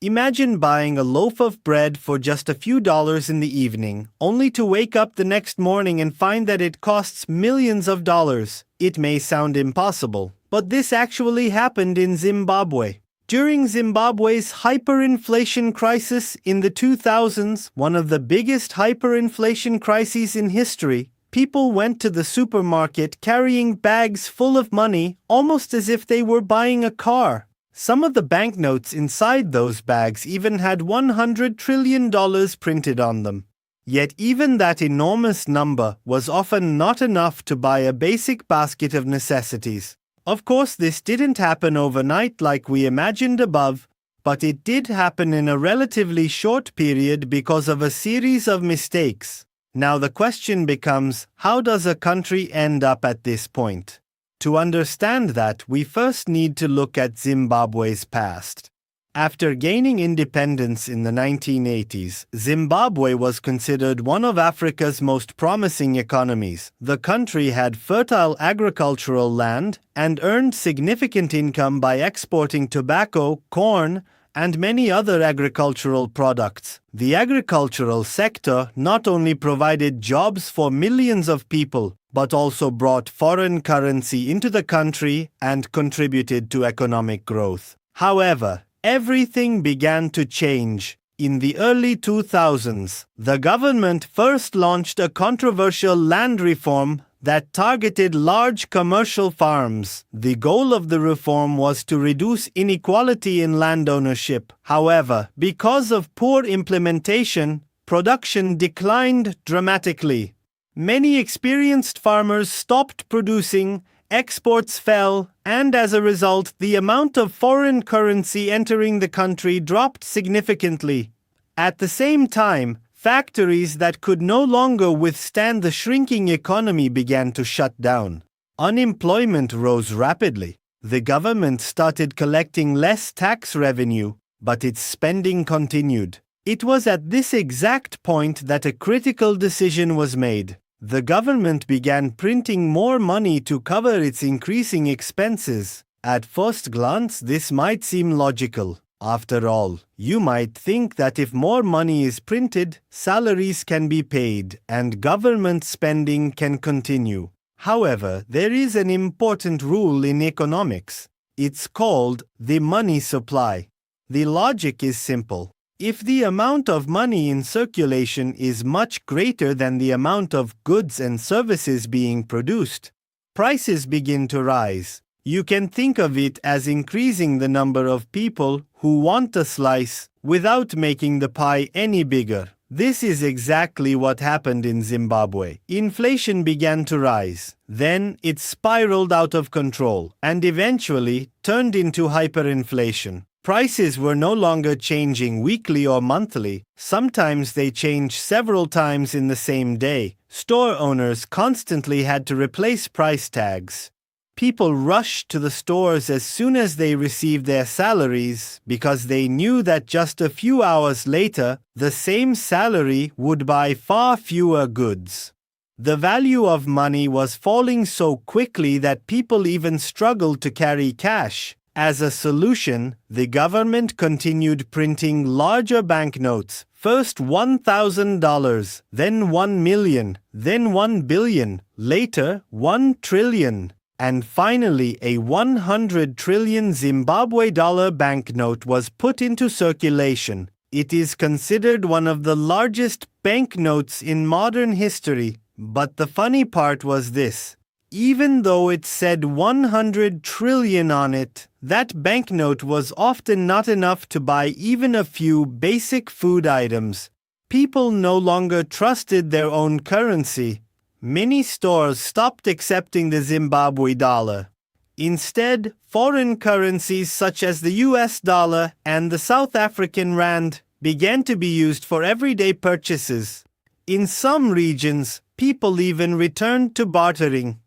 Imagine buying a loaf of bread for just a few dollars in the evening, only to wake up the next morning and find that it costs millions of dollars. It may sound impossible, but this actually happened in Zimbabwe. During Zimbabwe's hyperinflation crisis in the 2000s, one of the biggest hyperinflation crises in history, people went to the supermarket carrying bags full of money, almost as if they were buying a car. Some of the banknotes inside those bags even had $100 trillion printed on them. Yet even that enormous number was often not enough to buy a basic basket of necessities. Of course, this didn't happen overnight like we imagined above, but it did happen in a relatively short period because of a series of mistakes. Now the question becomes, how does a country end up at this point? To understand that, we first need to look at Zimbabwe's past. After gaining independence in the 1980s, Zimbabwe was considered one of Africa's most promising economies. The country had fertile agricultural land and earned significant income by exporting tobacco, corn, and many other agricultural products. The agricultural sector not only provided jobs for millions of people, but also brought foreign currency into the country and contributed to economic growth. However, everything began to change. In the early 2000s, the government first launched a controversial land reform that targeted large commercial farms. The goal of the reform was to reduce inequality in land ownership. However, because of poor implementation, production declined dramatically. Many experienced farmers stopped producing, exports fell, and as a result, the amount of foreign currency entering the country dropped significantly. At the same time, factories that could no longer withstand the shrinking economy began to shut down. Unemployment rose rapidly. The government started collecting less tax revenue, but its spending continued. It was at this exact point that a critical decision was made. The government began printing more money to cover its increasing expenses. At first glance, this might seem logical. After all, you might think that if more money is printed, salaries can be paid and government spending can continue. However, there is an important rule in economics. It's called the money supply. The logic is simple. If the amount of money in circulation is much greater than the amount of goods and services being produced, prices begin to rise. You can think of it as increasing the number of people who want a slice without making the pie any bigger. This is exactly what happened in Zimbabwe. Inflation began to rise. Then it spiraled out of control and eventually turned into hyperinflation. Prices were no longer changing weekly or monthly. Sometimes they changed several times in the same day. Store owners constantly had to replace price tags. People rushed to the stores as soon as they received their salaries because they knew that just a few hours later, the same salary would buy far fewer goods. The value of money was falling so quickly that people even struggled to carry cash. As a solution, the government continued printing larger banknotes, first $1,000, then $1 million, then $1 billion, later $1 trillion, and finally a 100 trillion Zimbabwe dollar banknote was put into circulation. It is considered one of the largest banknotes in modern history, but the funny part was this. Even though it said 100 trillion on it, that banknote was often not enough to buy even a few basic food items. People no longer trusted their own currency. Many stores stopped accepting the Zimbabwe dollar. Instead, foreign currencies such as the US dollar and the South African rand began to be used for everyday purchases. In some regions, people even returned to bartering.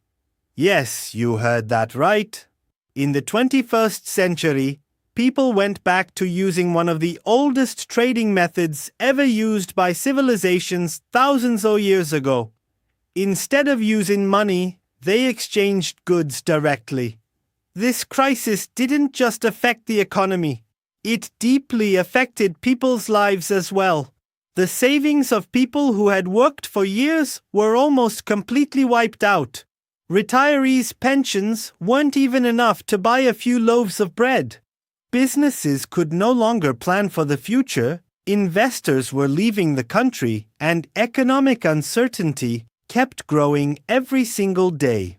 Yes, you heard that right. In the 21st century, people went back to using one of the oldest trading methods ever used by civilizations thousands of years ago. Instead of using money, they exchanged goods directly. This crisis didn't just affect the economy. It deeply affected people's lives as well. The savings of people who had worked for years were almost completely wiped out. Retirees' pensions weren't even enough to buy a few loaves of bread. Businesses could no longer plan for the future, investors were leaving the country, and economic uncertainty kept growing every single day.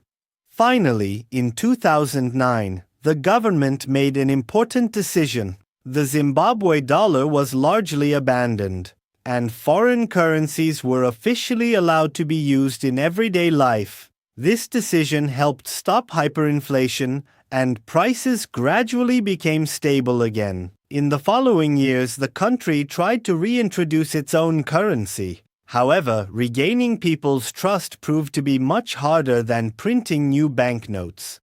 Finally, in 2009, the government made an important decision. The Zimbabwe dollar was largely abandoned, and foreign currencies were officially allowed to be used in everyday life. This decision helped stop hyperinflation, and prices gradually became stable again. In the following years, the country tried to reintroduce its own currency. However, regaining people's trust proved to be much harder than printing new banknotes.